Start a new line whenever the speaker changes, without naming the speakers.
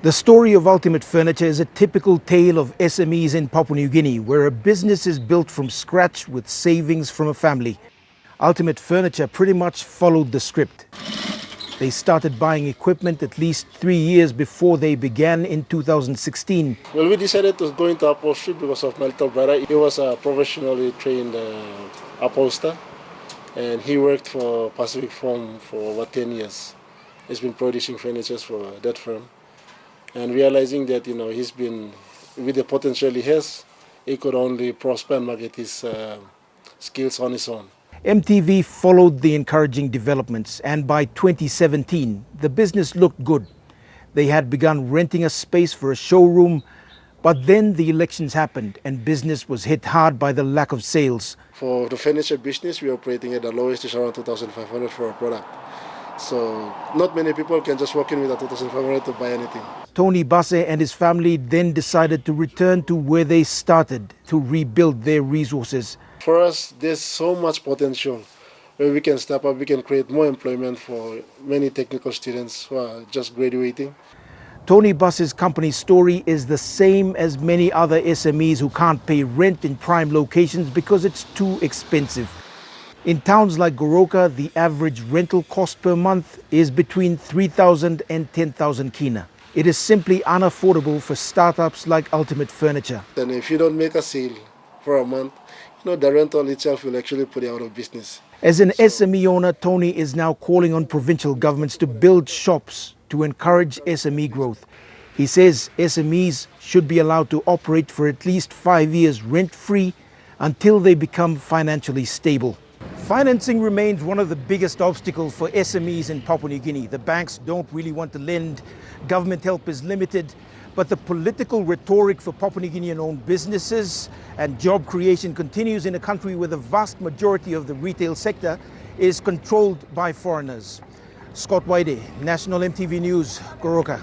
The story of Ultimate Furniture is a typical tale of SMEs in Papua New Guinea, where a business is built from scratch with savings from a family. Ultimate Furniture pretty much followed the script. They started buying equipment at least 3 years before they began in 2016.
Well, we decided to go into upholstery because of my little brother. He was a professionally trained upholsterer, and he worked for Pacific Firm for over 10 years. He's been producing furniture for that firm. And realizing that, he's been, with the potential he has, he could only prosper and market his skills on his own.
MTV followed the encouraging developments, and by 2017, the business looked good. They had begun renting a space for a showroom, but then the elections happened and business was hit hard by the lack of sales.
For the furniture business, we're operating at the lowest is around 2,500 for a product. So not many people can just walk in with a 2,500 to buy anything.
Tony Basse and his family then decided to return to where they started to rebuild their resources.
For us, there's so much potential where we can step up, we can create more employment for many technical students who are just graduating.
Tony Basse's company's story is the same as many other SMEs who can't pay rent in prime locations because it's too expensive. In towns like Goroka, the average rental cost per month is between 3,000 and 10,000 kina. It is simply unaffordable for startups like Ultimate Furniture.
And if you don't make a sale for a month, the rental itself will actually put you out of business.
As an SME owner, Tony is now calling on provincial governments to build shops to encourage SME growth. He says SMEs should be allowed to operate for at least 5 years rent-free until they become financially stable. Financing remains one of the biggest obstacles for SMEs in Papua New Guinea. The banks don't really want to lend, government help is limited, but the political rhetoric for Papua New Guinean-owned businesses and job creation continues in a country where the vast majority of the retail sector is controlled by foreigners. Scott Waide, National MTV News, Goroka.